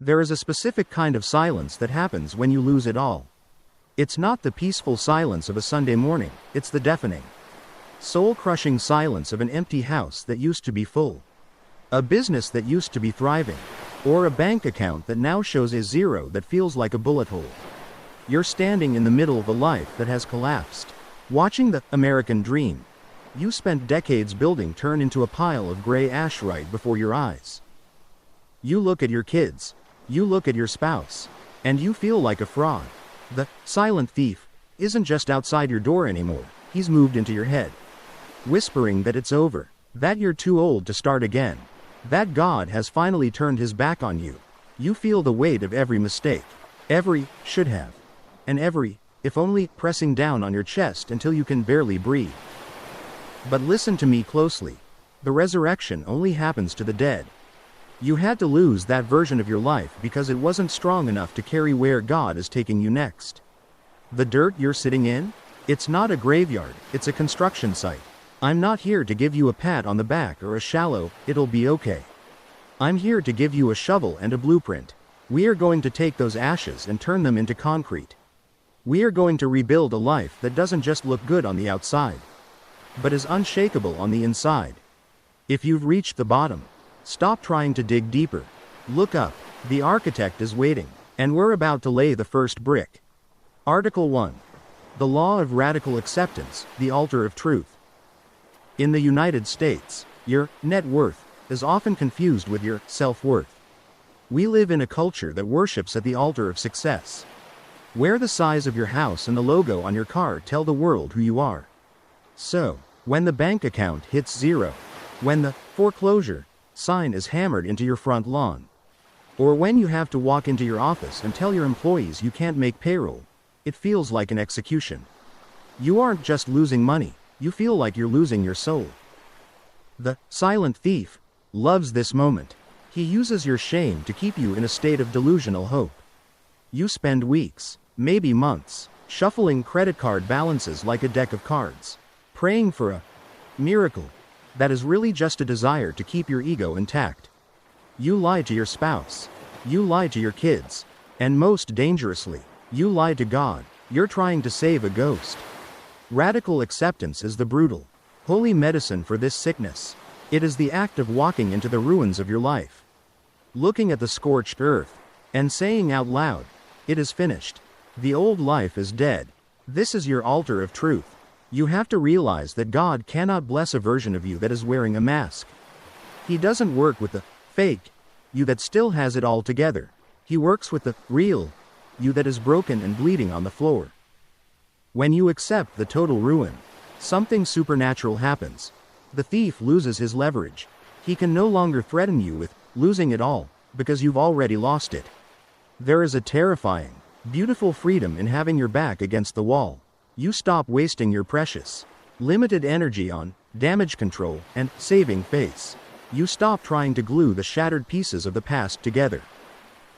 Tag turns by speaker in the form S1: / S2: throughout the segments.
S1: There is a specific kind of silence that happens when you lose it all. It's not the peaceful silence of a Sunday morning, it's the deafening, soul-crushing silence of an empty house that used to be full, a business that used to be thriving, or a bank account that now shows a zero that feels like a bullet hole. You're standing in the middle of a life that has collapsed, watching the American dream you spent decades building turn into a pile of gray ash right before your eyes. You look at your kids, you look at your spouse, and you feel like a fraud. The silent thief isn't just outside your door anymore, he's moved into your head, whispering that it's over, that you're too old to start again, that God has finally turned his back on you. You feel the weight of every mistake, every should have, and every if only pressing down on your chest until you can barely breathe. But listen to me closely. The resurrection only happens to the dead. You had to lose that version of your life because it wasn't strong enough to carry where God is taking you next. The dirt you're sitting in? It's not a graveyard, it's a construction site. I'm not here to give you a pat on the back or a shallow, it'll be okay. I'm here to give you a shovel and a blueprint. We are going to take those ashes and turn them into concrete. We are going to rebuild a life that doesn't just look good on the outside, but is unshakable on the inside. If you've reached the bottom, stop trying to dig deeper. Look up, the architect is waiting, and we're about to lay the first brick. Article 1. The Law of Radical Acceptance, the Altar of Truth. In the United States, your net worth is often confused with your self-worth. We live in a culture that worships at the altar of success, where the size of your house and the logo on your car tell the world who you are. So, when the bank account hits zero, when the foreclosure sign is hammered into your front lawn, or when you have to walk into your office and tell your employees you can't make payroll, it feels like an execution. You aren't just losing money, you feel like you're losing your soul. The silent thief loves this moment. He uses your shame to keep you in a state of delusional hope. You spend weeks, maybe months, shuffling credit card balances like a deck of cards, praying for a miracle that is really just a desire to keep your ego intact. You lie to your spouse, you lie to your kids, and most dangerously, you lie to God. You're trying to save a ghost. Radical acceptance is the brutal, holy medicine for this sickness. It is the act of walking into the ruins of your life, looking at the scorched earth, and saying out loud, "It is finished. The old life is dead. This is your altar of truth." You have to realize that God cannot bless a version of you that is wearing a mask. He doesn't work with the fake you that still has it all together. He works with the real you that is broken and bleeding on the floor. When you accept the total ruin, something supernatural happens. The thief loses his leverage. He can no longer threaten you with losing it all, because you've already lost it. There is a terrifying, beautiful freedom in having your back against the wall. You stop wasting your precious, limited energy on damage control and saving face. You stop trying to glue the shattered pieces of the past together.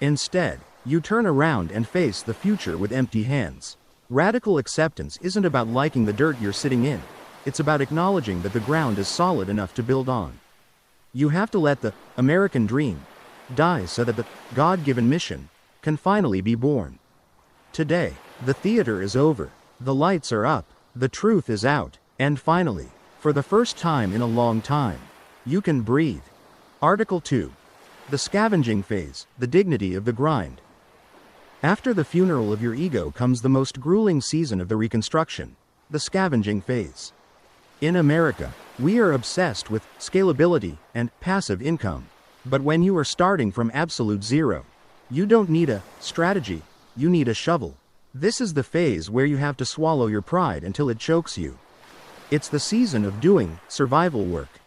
S1: Instead, you turn around and face the future with empty hands. Radical acceptance isn't about liking the dirt you're sitting in. It's about acknowledging that the ground is solid enough to build on. You have to let the American dream die so that the God-given mission can finally be born. Today, the theater is over. The lights are up, the truth is out, and finally, for the first time in a long time, you can breathe. Article 2. The Scavenging Phase, the Dignity of the Grind. After the funeral of your ego comes the most grueling season of the reconstruction, the scavenging phase. In America, we are obsessed with scalability and passive income. But when you are starting from absolute zero, you don't need a strategy, you need a shovel. This is the phase where you have to swallow your pride until it chokes you. It's the season of doing survival work.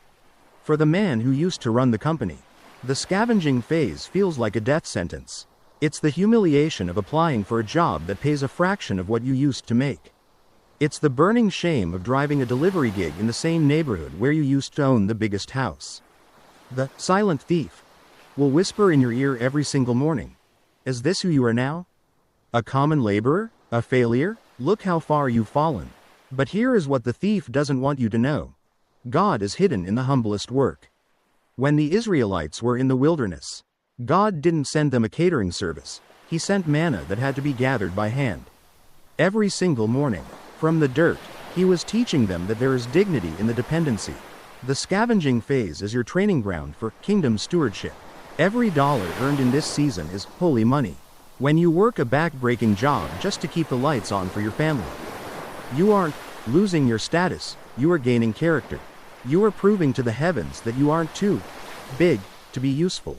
S1: For the man who used to run the company, the scavenging phase feels like a death sentence. It's the humiliation of applying for a job that pays a fraction of what you used to make. It's the burning shame of driving a delivery gig in the same neighborhood where you used to own the biggest house. The silent thief will whisper in your ear every single morning. Is this who you are now? A common laborer? A failure? Look how far you've fallen. But here is what the thief doesn't want you to know. God is hidden in the humblest work. When the Israelites were in the wilderness, God didn't send them a catering service, He sent manna that had to be gathered by hand. Every single morning, from the dirt, He was teaching them that there is dignity in the dependency. The scavenging phase is your training ground for kingdom stewardship. Every dollar earned in this season is holy money. When you work a back-breaking job just to keep the lights on for your family, you aren't losing your status, you are gaining character. You are proving to the heavens that you aren't too big to be useful.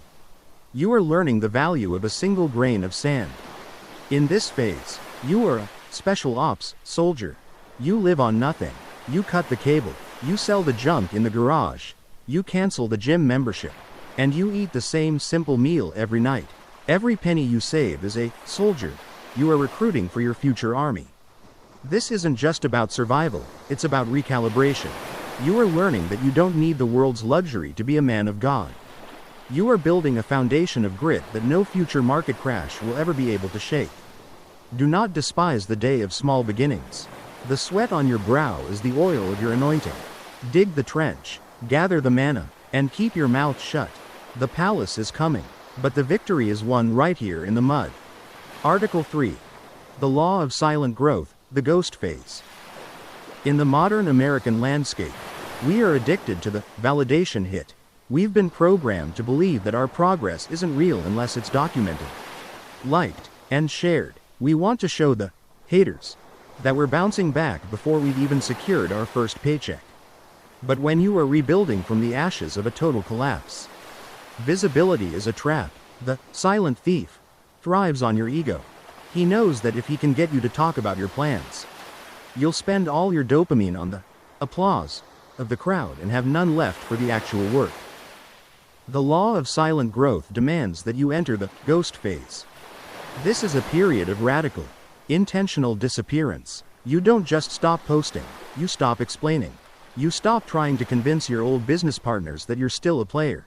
S1: You are learning the value of a single grain of sand. In this phase, you are a special ops soldier. You live on nothing. You cut the cable. You sell the junk in the garage. You cancel the gym membership. And you eat the same simple meal every night. Every penny you save is a soldier. You are recruiting for your future army. This isn't just about survival, it's about recalibration. You are learning that you don't need the world's luxury to be a man of God. You are building a foundation of grit that no future market crash will ever be able to shake. Do not despise the day of small beginnings. The sweat on your brow is the oil of your anointing. Dig the trench, gather the manna, and keep your mouth shut. The palace is coming, but the victory is won right here in the mud. Article 3. The Law of Silent Growth, the Ghost Phase. In the modern American landscape, we are addicted to the validation hit. We've been programmed to believe that our progress isn't real unless it's documented, liked, and shared. We want to show the haters that we're bouncing back before we've even secured our first paycheck. But when you are rebuilding from the ashes of a total collapse, visibility is a trap. The silent thief thrives on your ego. He knows that if he can get you to talk about your plans, you'll spend all your dopamine on the applause of the crowd and have none left for the actual work. The law of silent growth demands that you enter the ghost phase. This is a period of radical, intentional disappearance. You don't just stop posting, you stop explaining. You stop trying to convince your old business partners that you're still a player.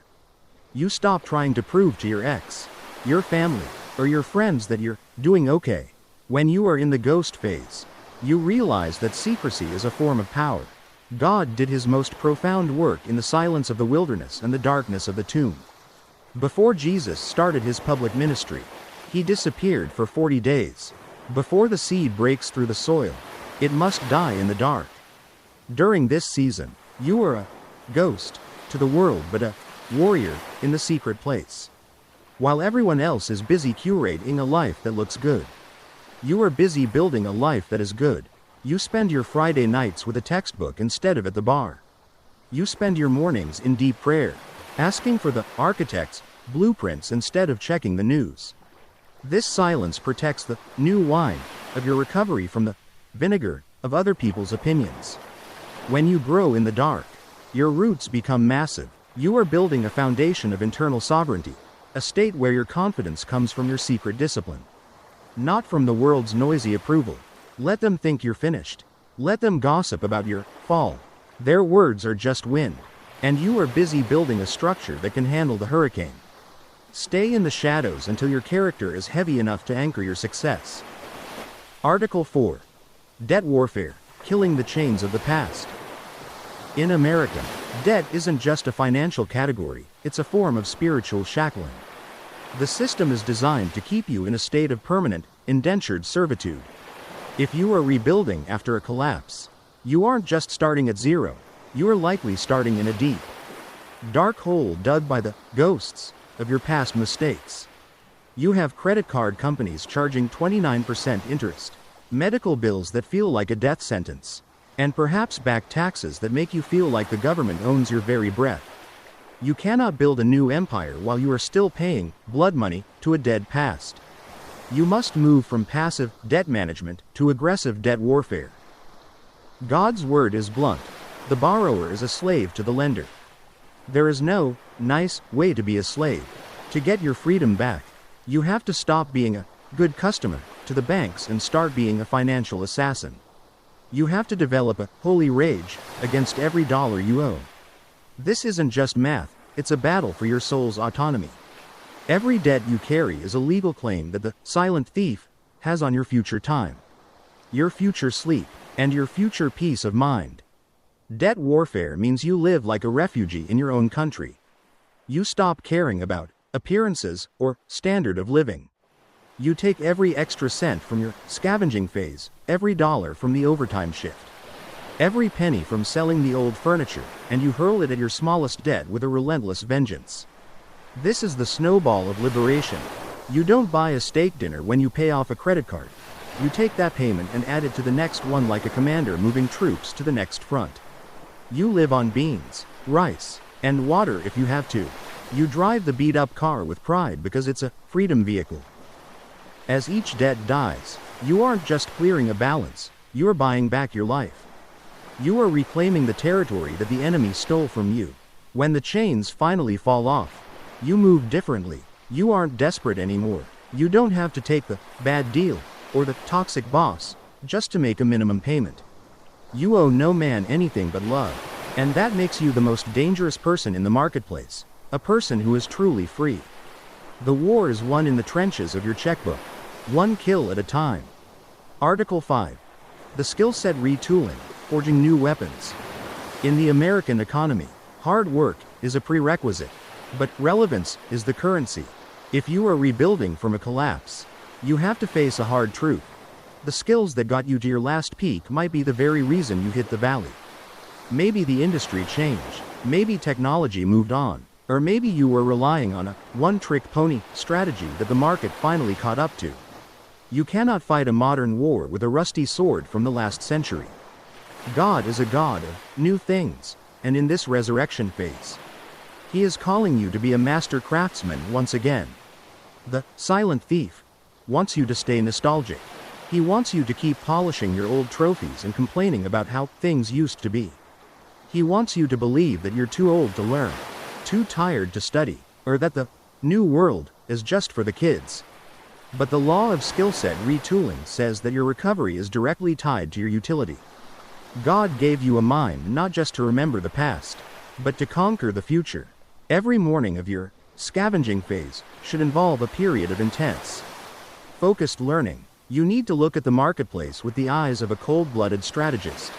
S1: You stop trying to prove to your ex, your family, or your friends that you're doing okay. When you are in the ghost phase, you realize that secrecy is a form of power. God did His most profound work in the silence of the wilderness and the darkness of the tomb. Before Jesus started His public ministry, He disappeared for 40 days. Before the seed breaks through the soil, it must die in the dark. During this season, you are a ghost to the world but a warrior in the secret place. While everyone else is busy curating a life that looks good, you are busy building a life that is good. You spend your Friday nights with a textbook instead of at the bar. You spend your mornings in deep prayer, asking for the architect's blueprints instead of checking the news. This silence protects the new wine of your recovery from the vinegar of other people's opinions. When you grow in the dark, your roots become massive. You are building a foundation of internal sovereignty, a state where your confidence comes from your secret discipline, not from the world's noisy approval. Let them think you're finished. Let them gossip about your fall. Their words are just wind, and you are busy building a structure that can handle the hurricane. Stay in the shadows until your character is heavy enough to anchor your success. Article 4. Debt warfare, killing the chains of the past. In America, debt isn't just a financial category, it's a form of spiritual shackling. The system is designed to keep you in a state of permanent, indentured servitude. If you are rebuilding after a collapse, you aren't just starting at zero, you are likely starting in a deep, dark hole dug by the ghosts of your past mistakes. You have credit card companies charging 29% interest, medical bills that feel like a death sentence, and perhaps back taxes that make you feel like the government owns your very breath. You cannot build a new empire while you are still paying blood money to a dead past. You must move from passive debt management to aggressive debt warfare. God's word is blunt. The borrower is a slave to the lender. There is no nice way to be a slave. To get your freedom back, you have to stop being a good customer to the banks and start being a financial assassin. You have to develop a holy rage against every dollar you owe. This isn't just math, it's a battle for your soul's autonomy. Every debt you carry is a legal claim that the silent thief has on your future time, your future sleep, and your future peace of mind. Debt warfare means you live like a refugee in your own country. You stop caring about appearances, or standard of living. You take every extra cent from your scavenging phase, every dollar from the overtime shift, every penny from selling the old furniture, and you hurl it at your smallest debt with a relentless vengeance. This is the snowball of liberation. You don't buy a steak dinner when you pay off a credit card. You take that payment and add it to the next one like a commander moving troops to the next front. You live on beans, rice, and water if you have to. You drive the beat-up car with pride because it's a freedom vehicle. As each debt dies, you aren't just clearing a balance, you are buying back your life. You are reclaiming the territory that the enemy stole from you. When the chains finally fall off, you move differently. You aren't desperate anymore. You don't have to take the bad deal or the toxic boss just to make a minimum payment. You owe no man anything but love, and that makes you the most dangerous person in the marketplace, a person who is truly free. The war is won in the trenches of your checkbook, one kill at a time. Article 5. The skill set retooling, forging new weapons. In the American economy, hard work is a prerequisite, but relevance is the currency. If you are rebuilding from a collapse, you have to face a hard truth. The skills that got you to your last peak might be the very reason you hit the valley. Maybe the industry changed, maybe technology moved on, or maybe you were relying on a one-trick pony strategy that the market finally caught up to. You cannot fight a modern war with a rusty sword from the last century. God is a God of new things, and in this resurrection phase, He is calling you to be a master craftsman once again. The silent thief wants you to stay nostalgic. He wants you to keep polishing your old trophies and complaining about how things used to be. He wants you to believe that you're too old to learn, too tired to study, or that the new world is just for the kids. But the law of skill set retooling says that your recovery is directly tied to your utility. God gave you a mind not just to remember the past, but to conquer the future. Every morning of your scavenging phase should involve a period of intense, focused learning. You need to look at the marketplace with the eyes of a cold-blooded strategist.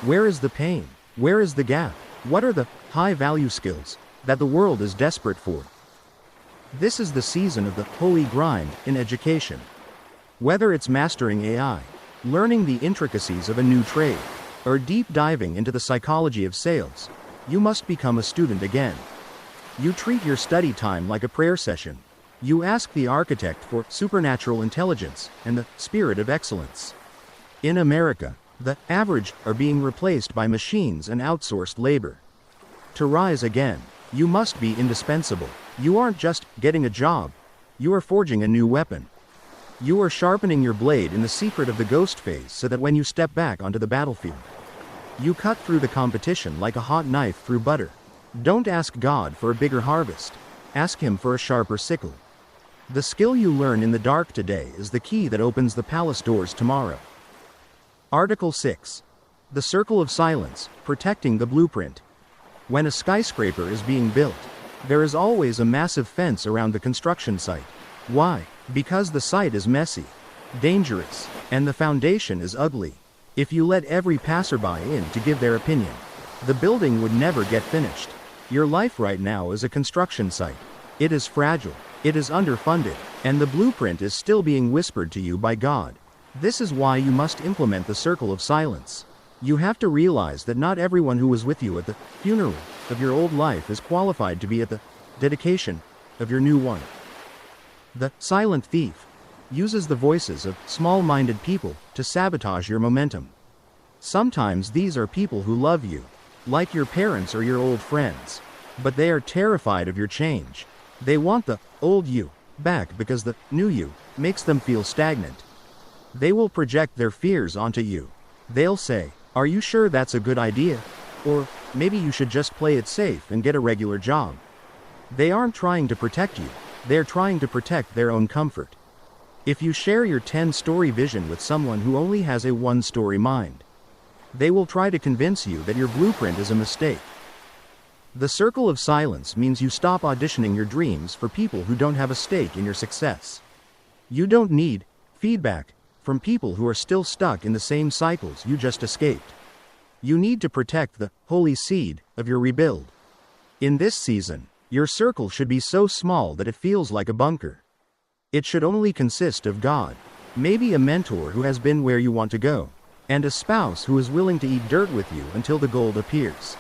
S1: Where is the pain? Where is the gap? What are the high-value skills that the world is desperate for? This is the season of the holy grind in education. Whether it's mastering AI, learning the intricacies of a new trade, or deep diving into the psychology of sales, you must become a student again. You treat your study time like a prayer session. You ask the architect for supernatural intelligence and the spirit of excellence. In America, the average are being replaced by machines and outsourced labor. To rise again, you must be indispensable. You aren't just getting a job, you are forging a new weapon. You are sharpening your blade in the secret of the ghost phase so that when you step back onto the battlefield, you cut through the competition like a hot knife through butter. Don't ask God for a bigger harvest, ask Him for a sharper sickle. The skill you learn in the dark today is the key that opens the palace doors tomorrow. Article 6. The Circle of Silence, Protecting the Blueprint. When a skyscraper is being built, there is always a massive fence around the construction site. Why? Because the site is messy, dangerous, and the foundation is ugly. If you let every passerby in to give their opinion, the building would never get finished. Your life right now is a construction site. It is fragile, it is underfunded, and the blueprint is still being whispered to you by God. This is why you must implement the circle of silence. You have to realize that not everyone who was with you at the funeral of your old life is qualified to be at the dedication of your new one. The silent thief uses the voices of small-minded people to sabotage your momentum. Sometimes these are people who love you, like your parents or your old friends, but they are terrified of your change. They want the old you back because the new you makes them feel stagnant. They will project their fears onto you. They'll say, "Are you sure that's a good idea? Or maybe you should just play it safe and get a regular job." They aren't trying to protect you, they're trying to protect their own comfort. If you share your 10-story vision with someone who only has a 1-story mind, they will try to convince you that your blueprint is a mistake. The circle of silence means you stop auditioning your dreams for people who don't have a stake in your success. You don't need feedback from people who are still stuck in the same cycles you just escaped. You need to protect the holy seed of your rebuild. In this season, Your circle should be so small that it feels like a bunker. It should only consist of God, maybe a mentor who has been where you want to go, and a spouse who is willing to eat dirt with you until the gold appears.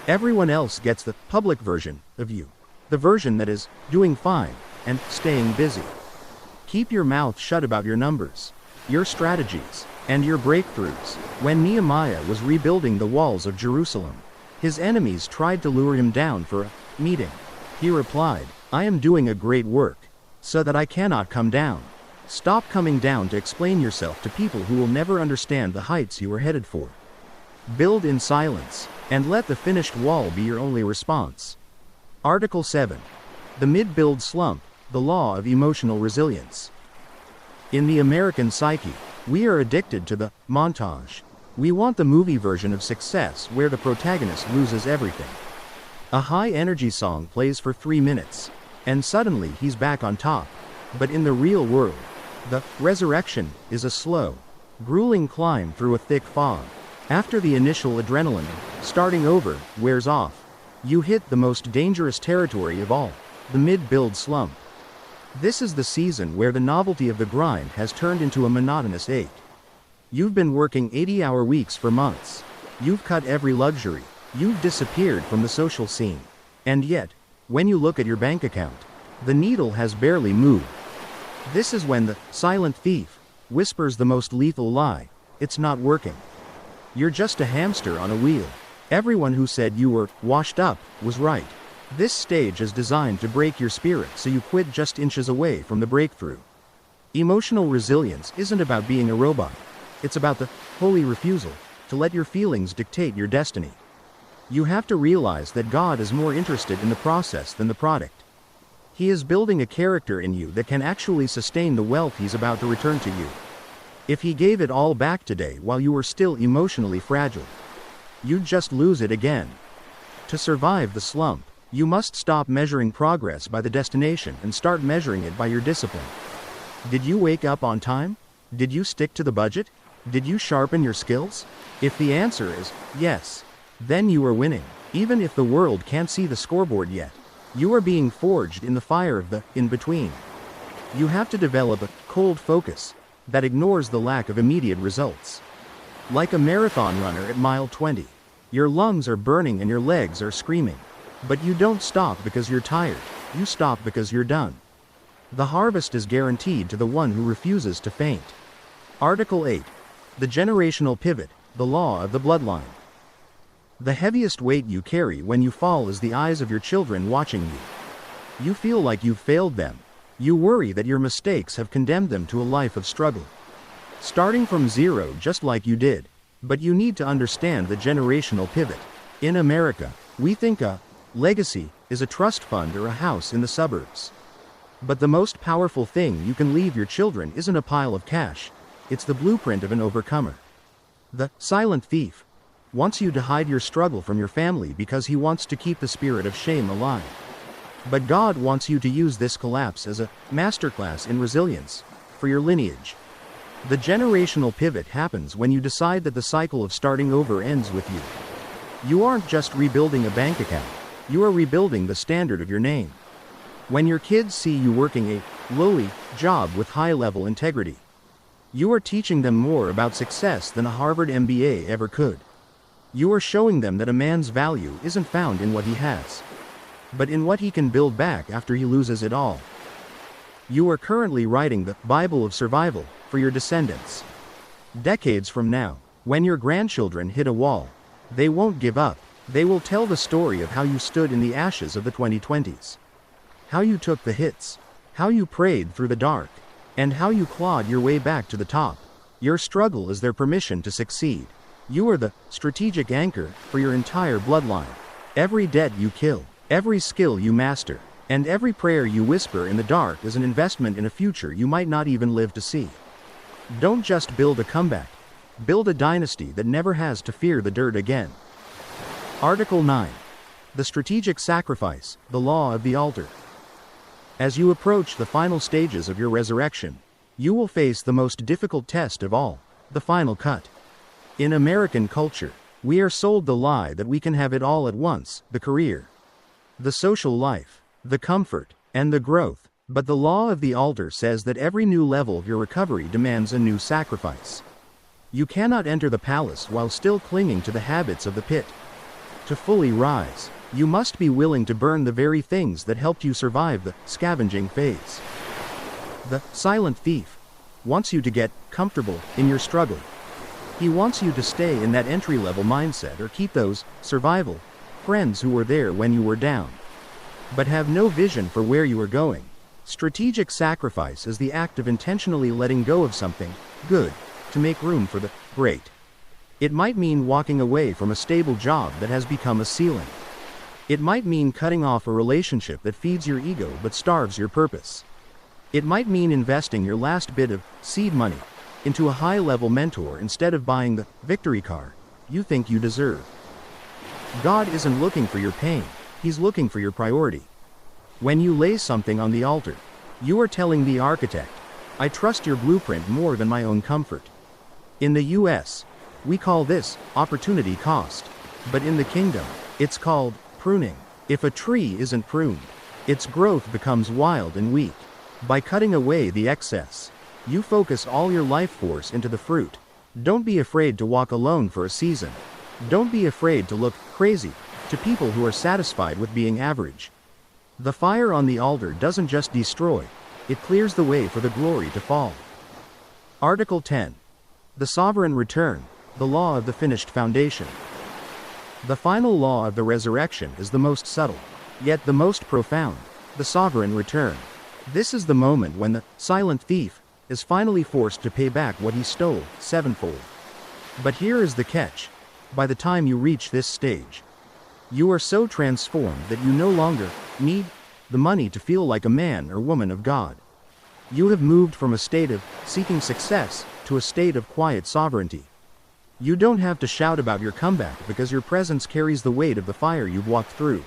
S1: Everyone else gets the public version of you. The version that is doing fine and staying busy. Keep your mouth shut about your numbers, your strategies, and your breakthroughs. When Nehemiah was rebuilding the walls of Jerusalem, his enemies tried to lure him down for a meeting. He replied, "I am doing a great work, so that I cannot come down." Stop coming down to explain yourself to people who will never understand the heights you are headed for. Build in silence, and let the finished wall be your only response. Article 7. The Mid-Build Slump, the Law of Emotional Resilience. In the American psyche, we are addicted to the montage. We want the movie version of success where the protagonist loses everything. A high-energy song plays for 3 minutes, and suddenly he's back on top. But in the real world, the resurrection is a slow, grueling climb through a thick fog. After the initial adrenaline, starting over, wears off, you hit the most dangerous territory of all, the mid-build slump. This is the season where the novelty of the grind has turned into a monotonous ache. You've been working 80-hour weeks for months. You've cut every luxury. You've disappeared from the social scene. And yet, when you look at your bank account, the needle has barely moved. This is when the silent thief whispers the most lethal lie: it's not working. You're just a hamster on a wheel. Everyone who said you were washed up was right. This stage is designed to break your spirit so you quit just inches away from the breakthrough. Emotional resilience isn't about being a robot. It's about the holy refusal to let your feelings dictate your destiny. You have to realize that God is more interested in the process than the product. He is building a character in you that can actually sustain the wealth He's about to return to you. If He gave it all back today while you were still emotionally fragile, you'd just lose it again. To survive the slump, you must stop measuring progress by the destination and start measuring it by your discipline. Did you wake up on time? Did you stick to the budget? Did you sharpen your skills? If the answer is yes, then you are winning. Even if the world can't see the scoreboard yet, you are being forged in the fire of the in-between. You have to develop a cold focus that ignores the lack of immediate results. Like a marathon runner at mile 20, your lungs are burning and your legs are screaming. But you don't stop because you're tired, you stop because you're done. The harvest is guaranteed to the one who refuses to faint. Article 8. The Generational Pivot, the Law of the Bloodline. The heaviest weight you carry when you fall is the eyes of your children watching you. You feel like you've failed them. You worry that your mistakes have condemned them to a life of struggle. Starting from zero just like you did. But you need to understand the generational pivot. In America, we think a legacy is a trust fund or a house in the suburbs. But the most powerful thing you can leave your children isn't a pile of cash. It's the blueprint of an overcomer. The silent thief wants you to hide your struggle from your family because he wants to keep the spirit of shame alive. But God wants you to use this collapse as a masterclass in resilience for your lineage. The generational pivot happens when you decide that the cycle of starting over ends with you. You aren't just rebuilding a bank account, you are rebuilding the standard of your name. When your kids see you working a lowly job with high-level integrity, you are teaching them more about success than a Harvard MBA ever could. You are showing them that a man's value isn't found in what he has, but in what he can build back after he loses it all. You are currently writing the Bible of survival for your descendants. Decades from now, when your grandchildren hit a wall, they won't give up. They will tell the story of how you stood in the ashes of the 2020s. How you took the hits, how you prayed through the dark, and how you clawed your way back to the top. Your struggle is their permission to succeed. You are the strategic anchor for your entire bloodline. Every debt you kill, every skill you master, and every prayer you whisper in the dark is an investment in a future you might not even live to see. Don't just build a comeback. Build a dynasty that never has to fear the dirt again. Article 9. The Strategic Sacrifice, the Law of the Altar. As you approach the final stages of your resurrection, you will face the most difficult test of all, the final cut. In American culture, we are sold the lie that we can have it all at once: the career, the social life, the comfort, and the growth. But the law of the altar says that every new level of your recovery demands a new sacrifice. You cannot enter the palace while still clinging to the habits of the pit. To fully rise, you must be willing to burn the very things that helped you survive the scavenging phase. The silent thief wants you to get comfortable in your struggle. He wants you to stay in that entry-level mindset or keep those survival friends who were there when you were down, but have no vision for where you are going. Strategic sacrifice is the act of intentionally letting go of something good to make room for the great. It might mean walking away from a stable job that has become a ceiling. It might mean cutting off a relationship that feeds your ego but starves your purpose. It might mean investing your last bit of seed money into a high-level mentor instead of buying the victory car you think you deserve. God isn't looking for your pain, He's looking for your priority. When you lay something on the altar, you are telling the architect, I trust your blueprint more than my own comfort. In the US, we call this opportunity cost, but in the kingdom, it's called pruning. If a tree isn't pruned, its growth becomes wild and weak. By cutting away the excess, you focus all your life force into the fruit. Don't be afraid to walk alone for a season. Don't be afraid to look crazy to people who are satisfied with being average. The fire on the altar doesn't just destroy, it clears the way for the glory to fall. Article 10. The Sovereign Return, the Law of the Finished Foundation. The final law of the resurrection is the most subtle, yet the most profound, the sovereign return. This is the moment when the silent thief is finally forced to pay back what he stole sevenfold. But here is the catch. By the time you reach this stage, you are so transformed that you no longer need the money to feel like a man or woman of God. You have moved from a state of seeking success to a state of quiet sovereignty. You don't have to shout about your comeback because your presence carries the weight of the fire you've walked through.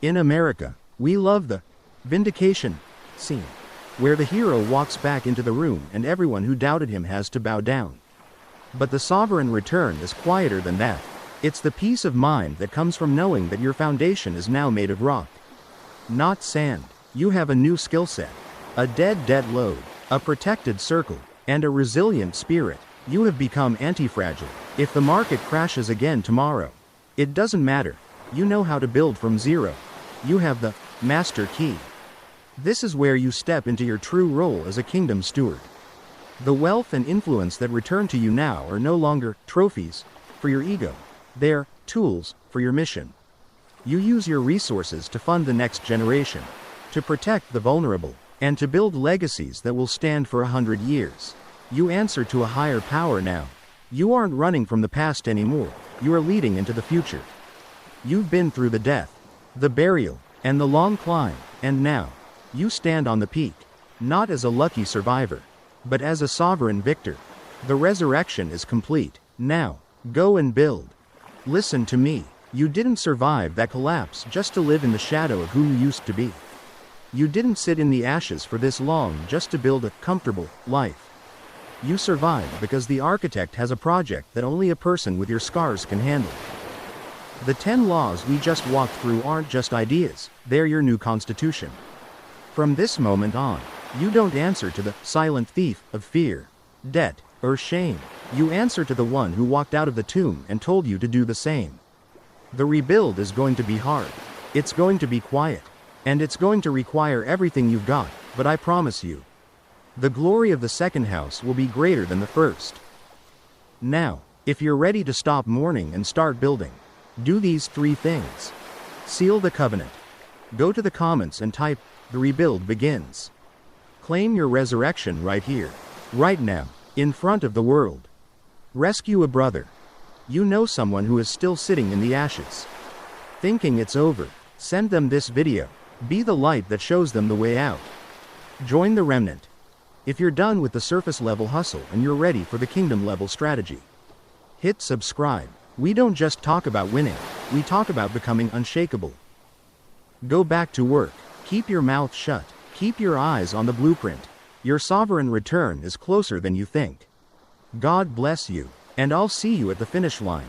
S1: In America, we love the vindication scene, where the hero walks back into the room and everyone who doubted him has to bow down. But the sovereign return is quieter than that. It's the peace of mind that comes from knowing that your foundation is now made of rock, not sand. You have a new skill set, a dead load, a protected circle, and a resilient spirit. You have become anti-fragile. If the market crashes again tomorrow, it doesn't matter. You know how to build from zero. You have the master key. This is where you step into your true role as a kingdom steward. The wealth and influence that return to you now are no longer trophies for your ego. They're tools for your mission. You use your resources to fund the next generation, to protect the vulnerable, and to build legacies that will stand for 100 years. You answer to a higher power now. You aren't running from the past anymore. You are leading into the future. You've been through the death, the burial, and the long climb, and now, you stand on the peak, not as a lucky survivor, but as a sovereign victor. The resurrection is complete. Now, go and build. Listen to me. You didn't survive that collapse just to live in the shadow of who you used to be. You didn't sit in the ashes for this long just to build a comfortable life. You survived because the architect has a project that only a person with your scars can handle. The 10 laws we just walked through aren't just ideas, they're your new constitution. From this moment on, you don't answer to the silent thief of fear, debt, or shame. You answer to the one who walked out of the tomb and told you to do the same. The rebuild is going to be hard. It's going to be quiet. And it's going to require everything you've got, but I promise you, the glory of the second house will be greater than the first. Now, if you're ready to stop mourning and start building, do these 3 things. Seal the covenant. Go to the comments and type, "The rebuild begins." Claim your resurrection right here, right now, in front of the world. Rescue a brother. You know someone who is still sitting in the ashes, thinking it's over. Send them this video. Be the light that shows them the way out. Join the remnant. If you're done with the surface level hustle and you're ready for the kingdom level strategy, hit subscribe. We don't just talk about winning, we talk about becoming unshakable. Go back to work. Keep your mouth shut. Keep your eyes on the blueprint. Your sovereign return is closer than you think. God bless you, and I'll see you at the finish line.